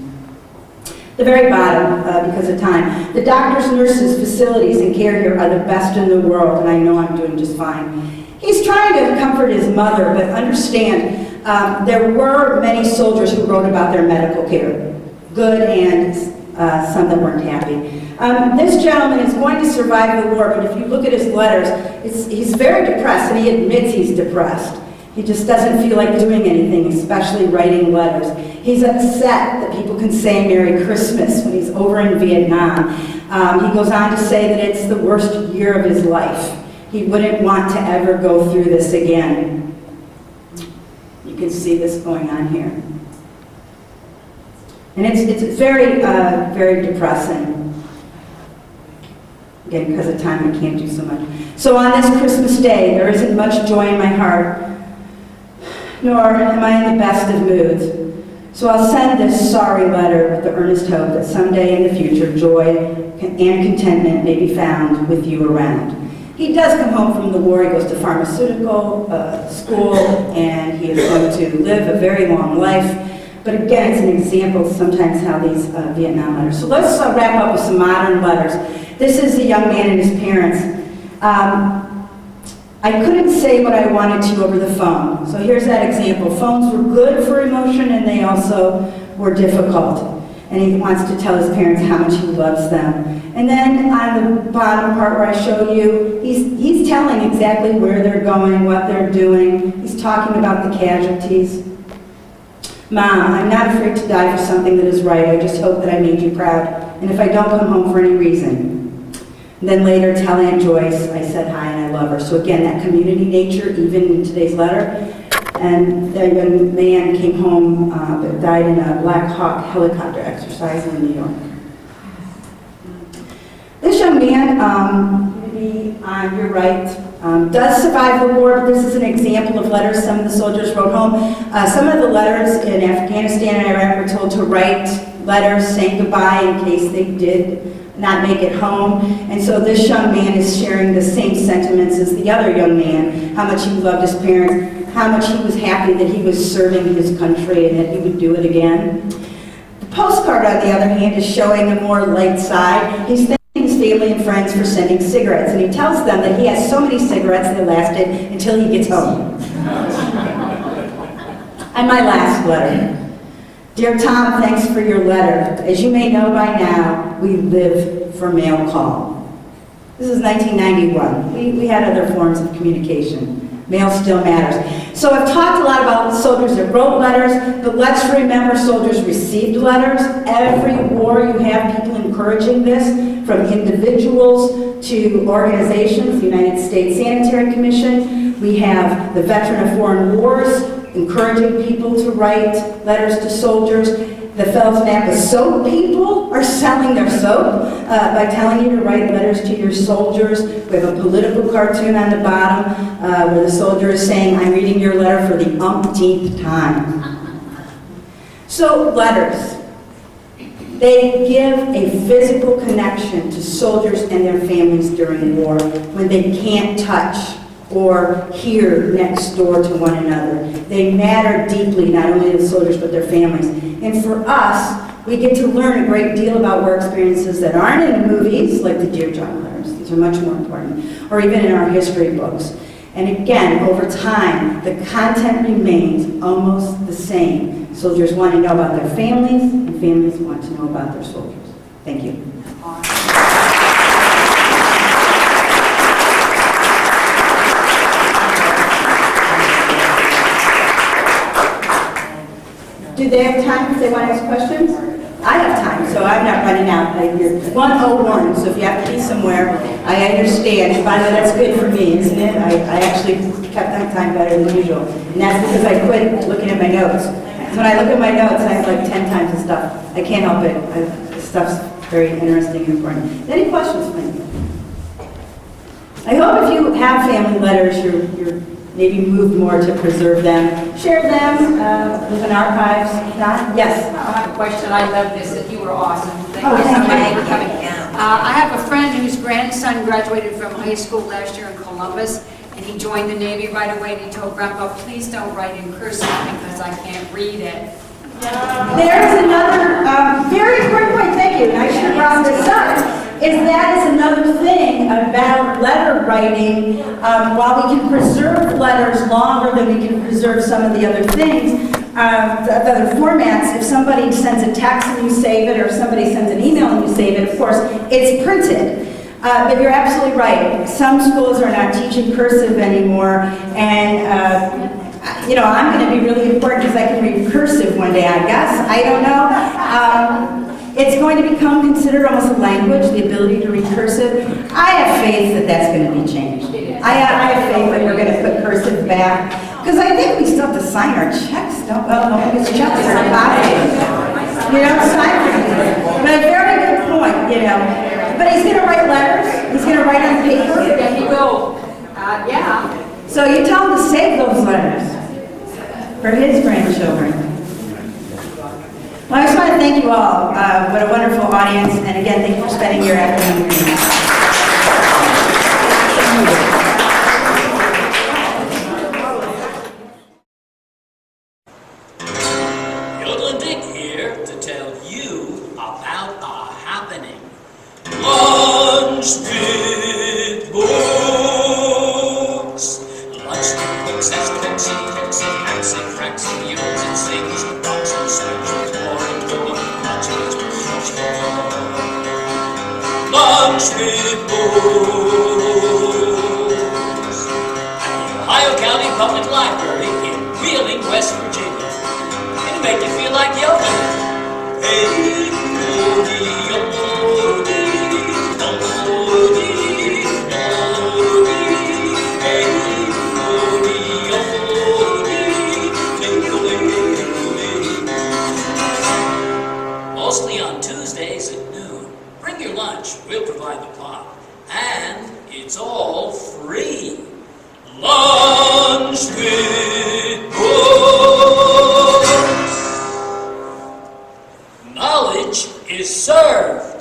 The very bottom, because of time, the doctors, nurses, facilities, and care here are the best in the world, and I know I'm doing just fine. He's trying to comfort his mother, but understand there were many soldiers who wrote about their medical care, good and some that weren't happy. This gentleman is going to survive the war, but if you look at his letters, he's very depressed, and he admits he's depressed. He just doesn't feel like doing anything, especially writing letters. He's upset that people can say Merry Christmas when he's over in Vietnam. He goes on to say that it's the worst year of his life. He wouldn't want to ever go through this again. You can see this going on here. And it's very, very depressing. Again, because of time, I can't do so much. So on this Christmas day, there isn't much joy in my heart, nor am I in the best of moods. So I'll send this sorry letter with the earnest hope that someday in the future, joy and contentment may be found with you around. He does come home from the war. He goes to pharmaceutical school, and he is going to live a very long life. But again, it's an example sometimes how these Vietnam letters. So let's wrap up with some modern letters. This is a young man and his parents. I couldn't say what I wanted to over the phone. So here's that example. Phones were good for emotion, and they also were difficult. And he wants to tell his parents how much he loves them. And then on the bottom part where I showed you, he's telling exactly where they're going, what they're doing. He's talking about the casualties. Mom, I'm not afraid to die for something that is right. I just hope that I made you proud. And if I don't come home for any reason. And then later, tell Aunt Joyce I said hi and I love her. So again, that community nature, even in today's letter. And that young man came home, but died in a Black Hawk helicopter exercise in New York. This young man, maybe on your right, does survive the war, but this is an example of letters some of the soldiers wrote home. Some of the letters in Afghanistan and Iraq were told to write letters saying goodbye in case they did not make it home. And so this young man is sharing the same sentiments as the other young man, how much he loved his parents, how much he was happy that he was serving his country and that he would do it again. The postcard, on the other hand, is showing a more light side. He's thanking his family and friends for sending cigarettes, and he tells them that he has so many cigarettes that lasted until he gets home. And my last letter. Dear Tom, thanks for your letter. As you may know by now, we live for mail call. This is 1991. We had other forms of communication. Mail still matters. So I've talked a lot about soldiers that wrote letters, but let's remember soldiers received letters. Every war you have people encouraging this, from individuals to organizations, the United States Sanitary Commission. We have the Veteran of Foreign Wars encouraging people to write letters to soldiers. The Fells Napa soap people are selling their soap by telling you to write letters to your soldiers. We have a political cartoon on the bottom where the soldier is saying, I'm reading your letter for the umpteenth time. So letters, they give a physical connection to soldiers and their families during war when they can't touch or hear next door to one another. They matter deeply, not only to the soldiers, but their families. And for us, we get to learn a great deal about war experiences that aren't in the movies, like the Dear John letters. These are much more important. Or even in our history books. And again, over time, the content remains almost the same. Soldiers want to know about their families, and families want to know about their soldiers. Thank you. Do they have time if they want to ask questions? I have time, so I'm not running out. You're 1:01, so if you have to be somewhere, I understand. By the way, that's good for me, isn't it? I actually kept that time better than usual. And that's because I quit looking at my notes. So when I look at my notes, I have like 10 times the stuff. I can't help it. This stuff's very interesting and important. Any questions, please? I hope if you have family letters, you're maybe moved more to preserve them. Share them with an archives. If not, yes? I have a question. I love this. You were awesome. Thank Oh, you so thank much you. for coming. I have a friend whose grandson graduated from high school last year in Columbus, and he joined the Navy right away, and he told Grandpa, please don't write in cursive because I can't read it. There's another very important point, thank you, and I should have brought this up, is that is another thing about letter writing. While we can preserve letters longer than we can preserve some of the other things, the other formats, if somebody sends a text and you save it, or if somebody sends an email and you save it, of course, it's printed. But you're absolutely right. Some schools are not teaching cursive anymore, and you know, I'm going to be really important because I can read cursive one day, I guess. I don't know. It's going to become considered almost a language, the ability to read cursive. I have faith that that's going to be changed. I have faith that we're going to put cursive back. Because I think we still have to sign our checks, don't we? Well, no, it's checks are deposited. You know, sign them. But a very good point, you know. But he's going to write letters. He's going to write on paper. There you go. Yeah. So you tell him to save those letters for his grandchildren. Well, I just want to thank you all. What a wonderful audience. And again, thank you for spending your afternoon with me. Yodeling Dick here to tell you about a happening. Lunch with books. Lunch with books, that's booksy, hooksy, hacksy, cracksy, mules and sings, rocks and swings, more and more. Lunch with books. Lunch with books. At the Ohio County Public Library in Wheeling, West Virginia. It'll make you feel like yodeling. Hey, yodie, yodie, yodie, yodie, hey, yodie, yodie, mostly on Tuesdays at noon. Bring your lunch, we'll provide the pot. And it's all free. Lunch with books. Knowledge is served.